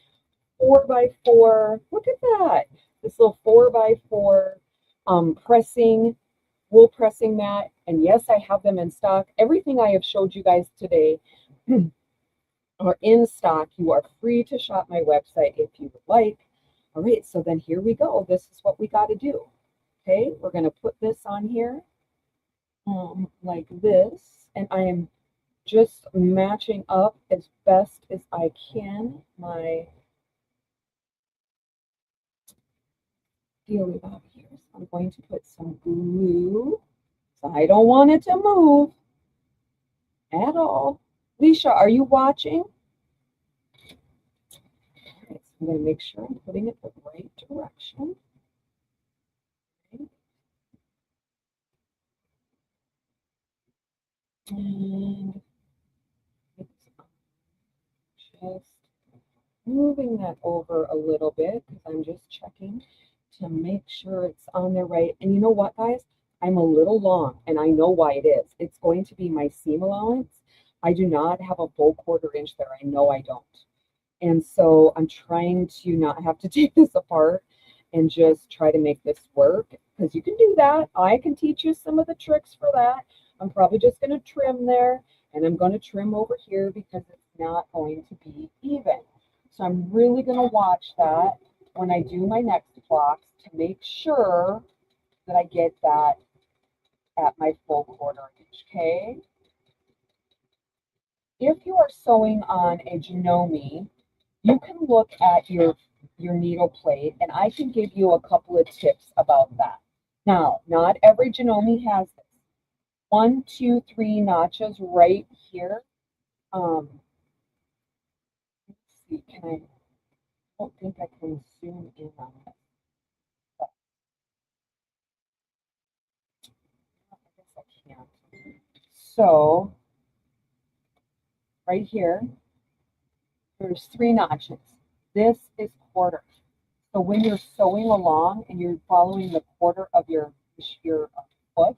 4x4. Look at that. This little 4x4 pressing, wool pressing mat. And yes, I have them in stock. Everything I have showed you guys today are in stock. You are free to shop my website if you would like. All right, so then here we go. This is what we got to do. Okay, we're going to put this on here like this, and I am just matching up as best as I can my dealy bob here. So I'm going to put some glue. So I don't want it to move at all. Leisha, are you watching? All right, so I'm going to make sure I'm putting it the right direction. Okay. And just moving that over a little bit because I'm just checking to make sure it's on there right. And you know what, guys? I'm a little long, and I know why it is. It's going to be my seam allowance. I do not have a full 1/4 inch there. I know I don't. And so I'm trying to not have to take this apart and just try to make this work, because you can do that. I can teach you some of the tricks for that. I'm probably just going to trim there, and I'm going to trim over here because it's not going to be even. So I'm really going to watch that when I do my next blocks to make sure that I get that at my full 1/4 inch, okay? If you are sewing on a Janome, you can look at your needle plate, and I can give you a couple of tips about that. Now, not every Janome has this. 1, 2, 3 notches right here. Let's see, I don't think I can zoom in on it. I guess I can't. So, right here, there's 3 notches. This is 1/4. So when you're sewing along and you're following the 1/4 of your foot,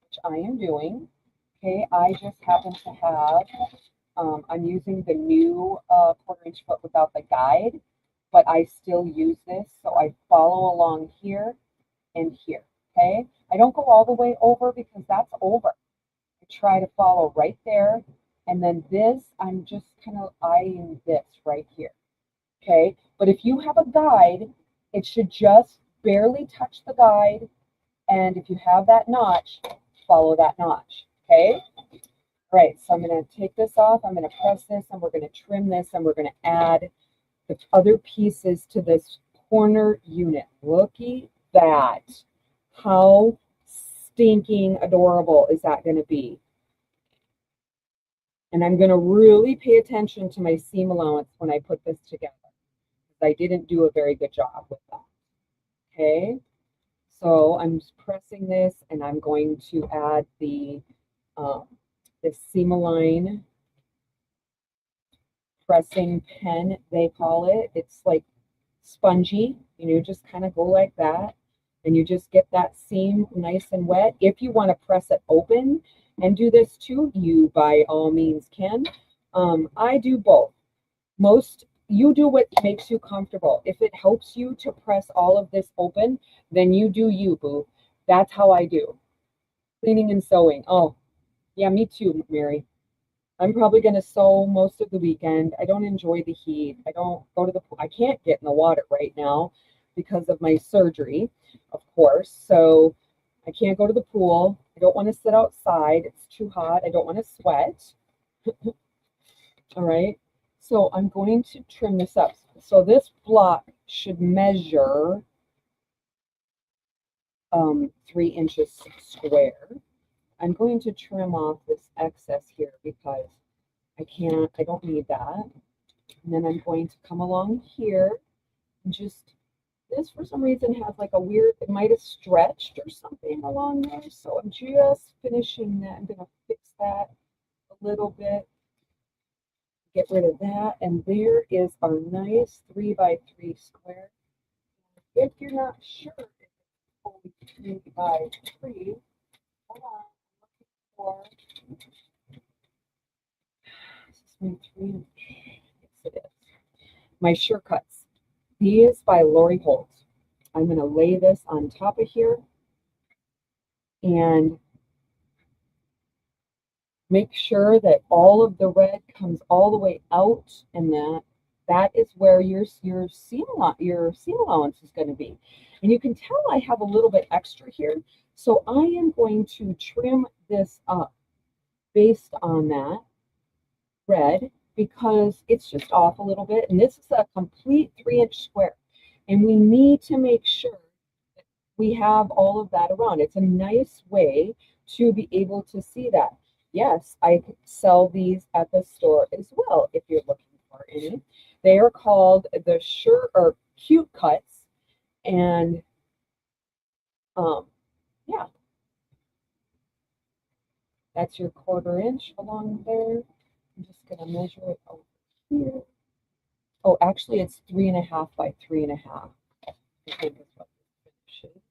which I am doing, okay, I just happen to have, I'm using the new 1/4 inch foot without the guide, but I still use this. So I follow along here and here, okay? I don't go all the way over because that's over. I try to follow right there. And then this, I'm just kind of eyeing this right here. Okay, but if you have a guide, it should just barely touch the guide. And if you have that notch, follow that notch. Okay, all right, so I'm going to take this off. I'm going to press this, and we're going to trim this, and we're going to add the other pieces to this corner unit. Looky that. How stinking adorable is that going to be? And I'm going to really pay attention to my seam allowance when I put this together. I didn't do a very good job with that. Okay, so I'm just pressing this, and I'm going to add the seam align pressing pen, they call it. It's like spongy, and you just kind of go like that, and you just get that seam nice and wet. If you want to press it open and do this too, you by all means can. I do both. Most you do what makes you comfortable. If it helps you to press all of this open, then you do you, boo. That's how I do. Cleaning and sewing. Oh, yeah, me too, Mary. I'm probably going to sew most of the weekend. I don't enjoy the heat. I don't go to the pool. I can't get in the water right now because of my surgery, of course. So I can't go to the pool. I don't want to sit outside. It's too hot. I don't want to sweat. All right. So I'm going to trim this up. So this block should measure 3 inches square. I'm going to trim off this excess here because I don't need that. And then I'm going to come along here and just, this for some reason has like a weird, it might have stretched or something along there. So I'm just finishing that. I'm going to fix that a little bit. Get rid of that. And there is our nice 3 by 3 square. If you're not sure if it's only 3 by 3, hold on. For this is my 3 inch. Yes, it is. My sure cuts. These by Lori Holt. I'm going to lay this on top of here and make sure that all of the red comes all the way out, and that is where your seam allowance is going to be. And you can tell I have a little bit extra here, so I am going to trim this up based on that red because it's just off a little bit. And this is a complete 3-inch square, and we need to make sure that we have all of that around. It's a nice way to be able to see that. Yes, I sell these at the store as well if you're looking for any. They are called the Cute Cuts, and yeah, that's your 1/4 inch along there. I'm just gonna measure it over here. Oh, actually, it's 3.5 by 3.5. I think is what this finish is.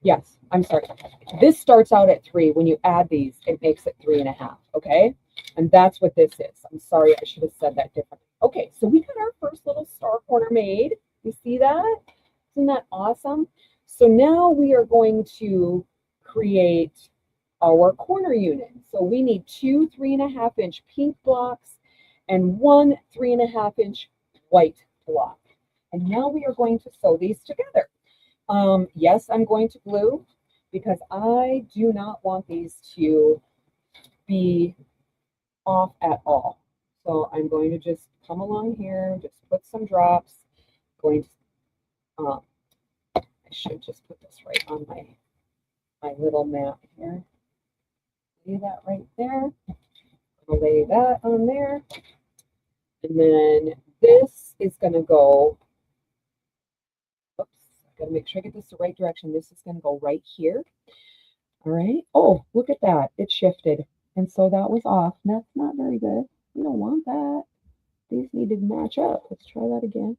Yes, I'm sorry. This starts out at 3. When you add these, it makes it 3.5. Okay, and that's what this is. I'm sorry, I should have said that differently. Okay, so we got our first little star corner made. You see that? Isn't that awesome? So now we are going to create our corner unit. So we need 2 3.5-inch pink blocks and 1 3.5-inch white block. And now we are going to sew these together. Yes, I'm going to glue because I do not want these to be off at all. So I'm going to just come along here, just put some drops. Going to, I should just put this right on my little mat here. Lay that right there. I'll lay that on there. And then this is going to go, oops, I got to make sure I get this the right direction. This is going to go right here. All right. Oh, look at that. It shifted. And so that was off. And that's not very good. We don't want that. These need to match up. Let's try that again.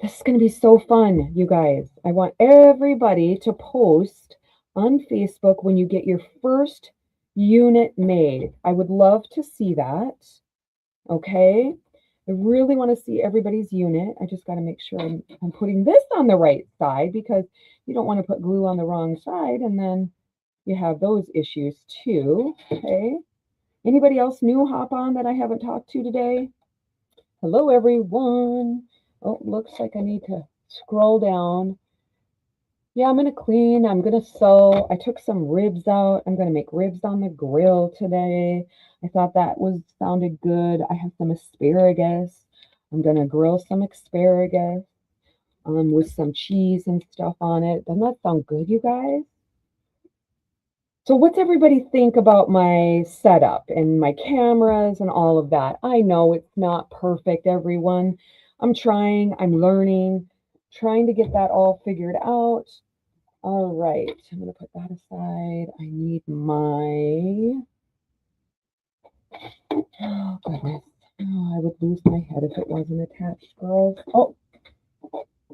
This is going to be so fun, you guys. I want everybody to post on Facebook when you get your first unit made. I would love to see that. Okay. I really want to see everybody's unit. I just got to make sure I'm putting this on the right side because you don't want to put glue on the wrong side and then you have those issues too. Okay. Anybody else new hop on that I haven't talked to today? Hello, everyone. Oh, looks like I need to scroll down. Yeah, I'm going to clean. I'm going to sew. I took some ribs out. I'm going to make ribs on the grill today. I thought that sounded good. I have some asparagus. I'm going to grill some asparagus with some cheese and stuff on it. Doesn't that sound good, you guys? So what's everybody think about my setup and my cameras and all of that? I know it's not perfect, everyone. I'm trying, I'm learning, trying to get that all figured out. All right, I'm going to put that aside. I need my, oh goodness. Oh, I would lose my head if it wasn't attached, girls. Oh,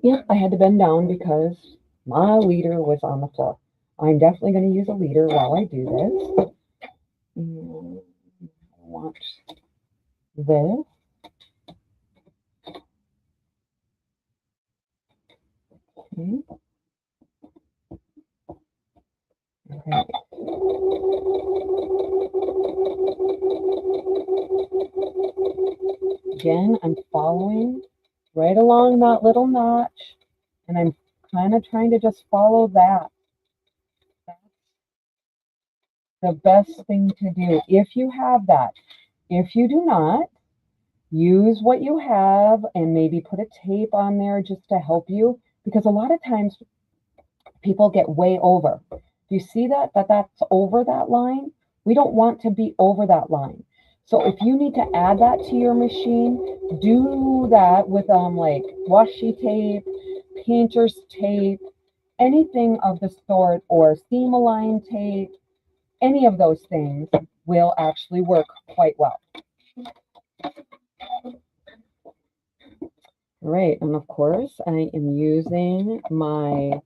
yeah, I had to bend down because my leader was on the floor. I'm definitely going to use a leader while I do this. want this. Okay. All right. Again, I'm following right along that little notch, and I'm kind of trying to just follow that. That's the best thing to do if you have that. If you do not, use what you have and maybe put a tape on there just to help you, because a lot of times people get way over. Do you see that's over that line? We don't want to be over that line. So if you need to add that to your machine, do that with like washi tape, painter's tape, anything of the sort, or seam align tape. Any of those things will actually work quite well. All right, and of course I am using my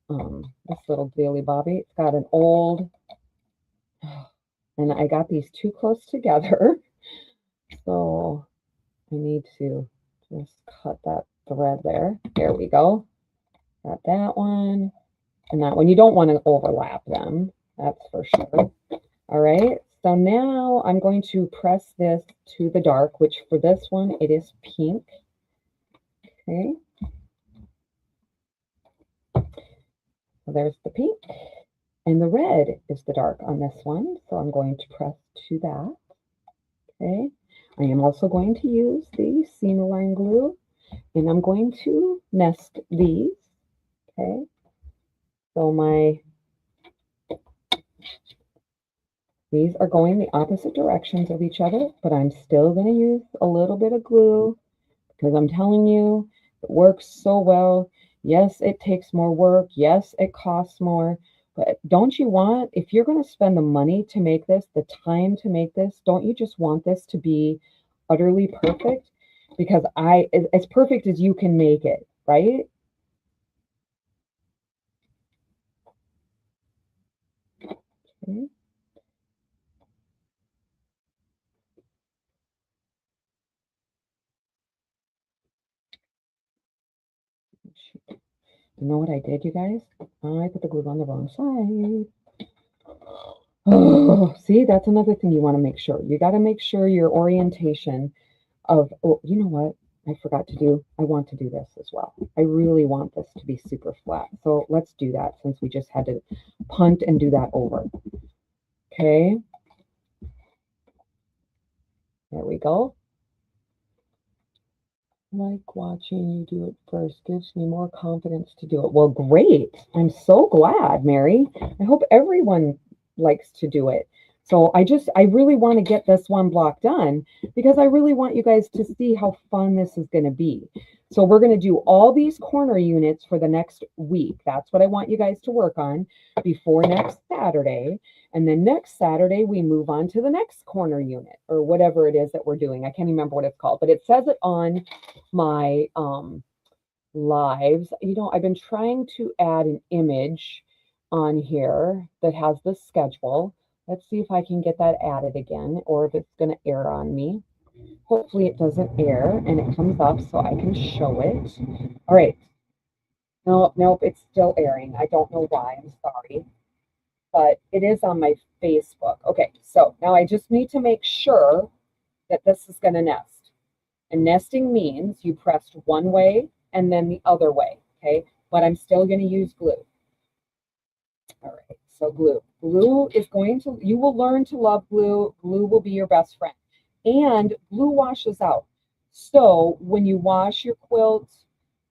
this little Daily Bobby. It's got an old, and I got these too close together, so I need to just cut that thread there. There we go. Got that one and that one. You don't want to overlap them, that's for sure. All right, so now I'm going to press this to the dark, which for this one it is pink. Okay. So there's the pink, and the red is the dark on this one. So I'm going to press to that. Okay. I am also going to use the seam align glue, and I'm going to nest these. Okay. So these are going the opposite directions of each other, but I'm still going to use a little bit of glue because I'm telling you, it works so well. Yes, it takes more work. Yes, it costs more. But don't you want, if you're going to spend the money to make this, the time to make this, don't you just want this to be utterly perfect? Because as perfect as you can make it, right? Okay. You know what I did, you guys? I put the glue on the wrong side. Oh, see, that's another thing you want to make sure. You got to make sure your orientation of, oh, you know what? I forgot to do. I want to do this as well. I really want this to be super flat. So let's do that since we just had to punt and do that over. Okay. There we go. Like watching you do it first gives me more confidence to do it. Well, great. I'm so glad, Mary. I hope everyone likes to do it. So I really want to get this one block done because I really want you guys to see how fun this is going to be. So we're going to do all these corner units for the next week. That's what I want you guys to work on before next Saturday. And then next Saturday, we move on to the next corner unit or whatever it is that we're doing. I can't remember what it's called, but it says it on my lives. You know, I've been trying to add an image on here that has the schedule. Let's see if I can get that added again or if it's going to err on me. Hopefully it doesn't err and it comes up so I can show it. All right. No, nope, it's still airing. I don't know why. I'm sorry. But it is on my Facebook. Okay, so now I just need to make sure that this is going to nest. And nesting means you pressed one way and then the other way, okay? But I'm still going to use glue. All right, so glue. Glue is going to, you will learn to love glue. Glue will be your best friend. And glue washes out. So when you wash your quilt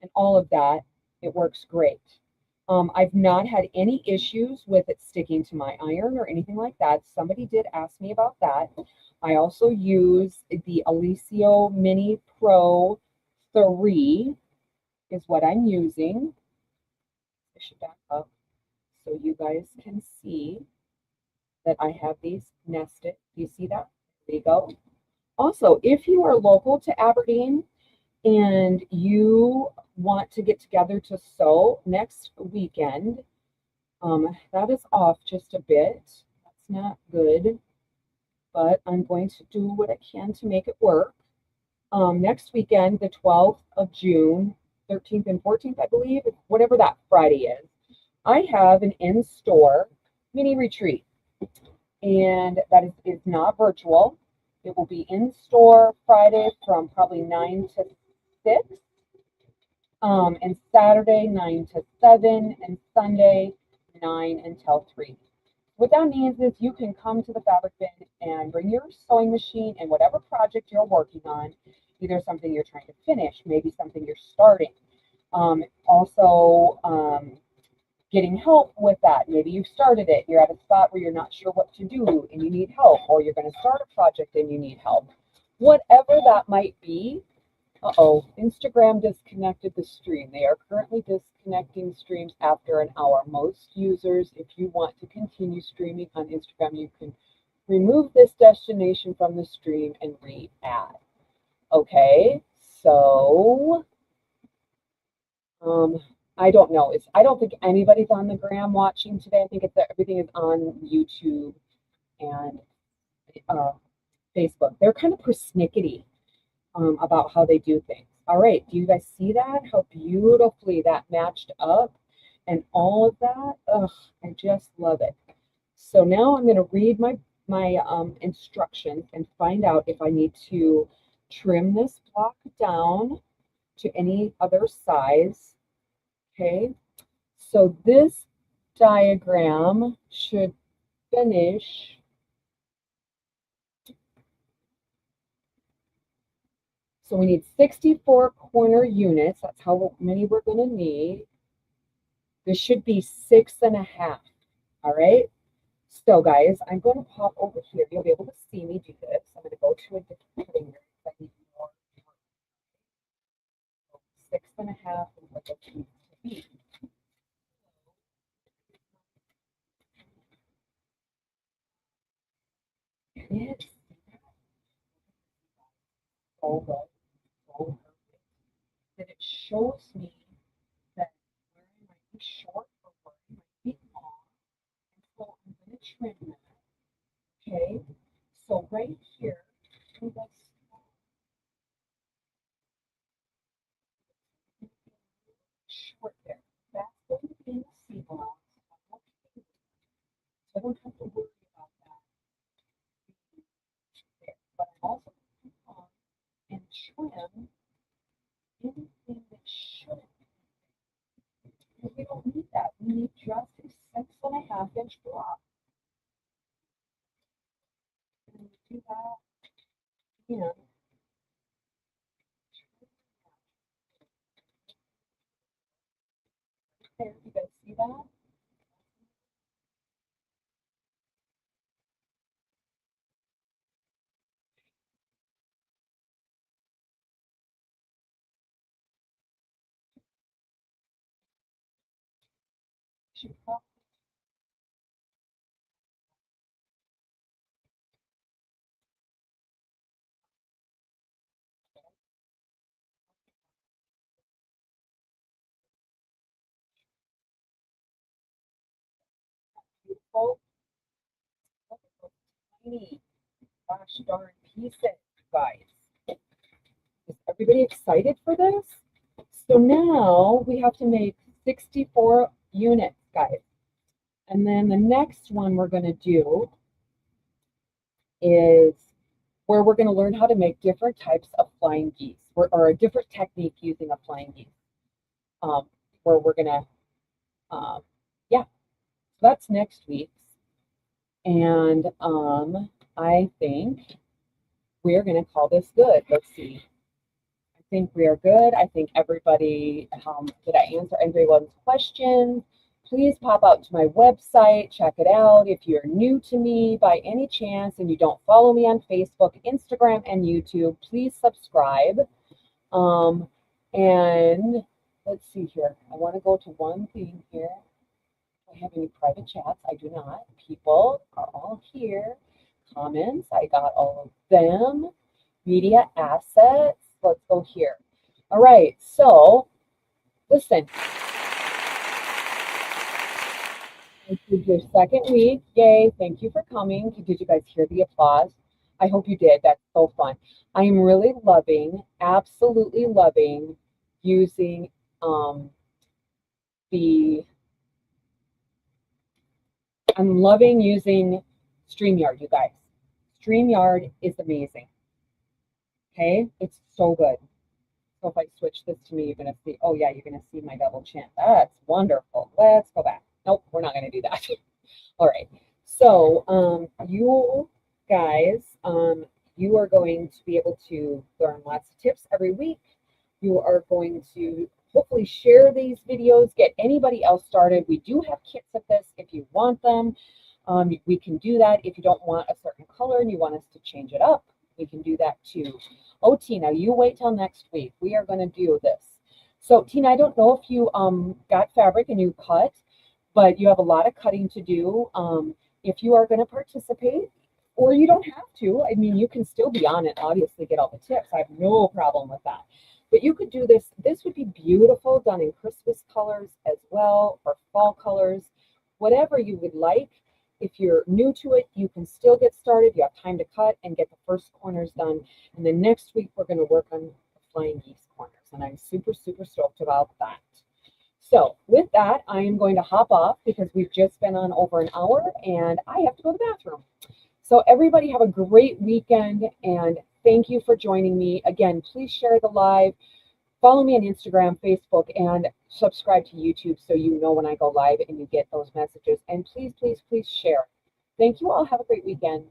and all of that, it works great. I've not had any issues with it sticking to my iron or anything like that. Somebody did ask me about that. I also use the Alicio Mini Pro 3 is what I'm using. I should back up so you guys can see that I have these nested. Do you see that? There you go. Also, if you are local to Aberdeen and you want to get together to sew next weekend, that is off just a bit. That's not good. but I'm going to do what I can to make it work. Next weekend, the 12th of June, 13th and 14th, I believe, whatever that Friday is, I have an in-store mini retreat, and that is not virtual. It will be in-store Friday from probably 9 to 6, and Saturday 9 to 7, and Sunday 9 until 3. What that means is you can come to the fabric bin and bring your sewing machine and whatever project you're working on, either something you're trying to finish, maybe something you're starting. Also, getting help with that. Maybe you started it, you're at a spot where you're not sure what to do and you need help, or you're going to start a project and you need help. Whatever that might be. Instagram disconnected the stream. They are currently disconnecting streams after an hour. Most users, if you want to continue streaming on Instagram, you can remove this destination from the stream and re-add. Okay, so I don't know. I don't think anybody's on the gram watching today. I think everything is on YouTube and Facebook. They're kind of persnickety about how they do things. All right, do you guys see that? How beautifully that matched up and all of that? Ugh, I just love it. So now I'm going to read my instructions and find out if I need to trim this block down to any other size. Okay, so this diagram should finish. So we need 64 corner units. That's how many we're going to need. This should be 6.5. All right. So guys, I'm going to pop over here. You'll be able to see me do this. I'm going to go to a different finger. I need more. 6.5 is what it needs to be. It is. Oh, good. Oh, perfect. That it shows me that where I might be short or where I might be long. And so I'm going to trim that. Okay. So right here, short there. That's going to be the seam allowance. So I don't have to worry about that there. But I'm also going to come and trim anything that shouldn't be. Because we don't need that. We need just a 6.5-inch block. And do that again. There, you guys see that? Should probably beautiful. Look at those tiny, gosh darn pieces, guys. Is everybody excited for this? So now we have to make 64 units, guys. And then the next one we're going to do is where we're going to learn how to make different types of flying geese, or a different technique using a flying geese. Where we're going to, yeah, so that's next week's. And I think we're going to call this good. Let's see. I think we are good. I think everybody, did I answer everyone's questions? Please pop out to my website, check it out. If you're new to me by any chance and you don't follow me on Facebook, Instagram, and YouTube, please subscribe. And let's see here. I want to go to one thing here. Do I have any private chats? I do not. People are all here. Comments, I got all of them. Media assets, let's go here. All right, so listen. This is your second week. Yay, thank you for coming. Did you guys hear the applause? I hope you did. That's so fun. I am really loving, absolutely loving using um, the, I'm loving using StreamYard, you guys. StreamYard is amazing. Okay, it's so good. So if I switch this to me, you're gonna see, oh yeah, you're gonna see my double chin. That's wonderful. Let's go back. Nope, we're not gonna do that. All right. So you guys, you are going to be able to learn lots of tips every week. You are going to hopefully share these videos, get anybody else started. We do have kits of this if you want them. We can do that. If you don't want a certain color and you want us to change it up, we can do that too. Oh, Tina, you wait till next week. We are going to do this. So, Tina, I don't know if you got fabric and you cut, but you have a lot of cutting to do. If you are going to participate, or you don't have to, I mean, you can still be on it, obviously get all the tips. I have no problem with that. But you could do this. This would be beautiful, done in Christmas colors as well, or fall colors, whatever you would like. If you're new to it, you can still get started. You have time to cut and get the first corners done. And then next week, we're going to work on the flying geese corners. And I'm super, super stoked about that. So with that, I am going to hop off because we've just been on over an hour and I have to go to the bathroom. So everybody have a great weekend and thank you for joining me. Again, please share the live. Follow me on Instagram, Facebook, and subscribe to YouTube so you know when I go live and you get those messages. And please, please, please share. Thank you all. Have a great weekend.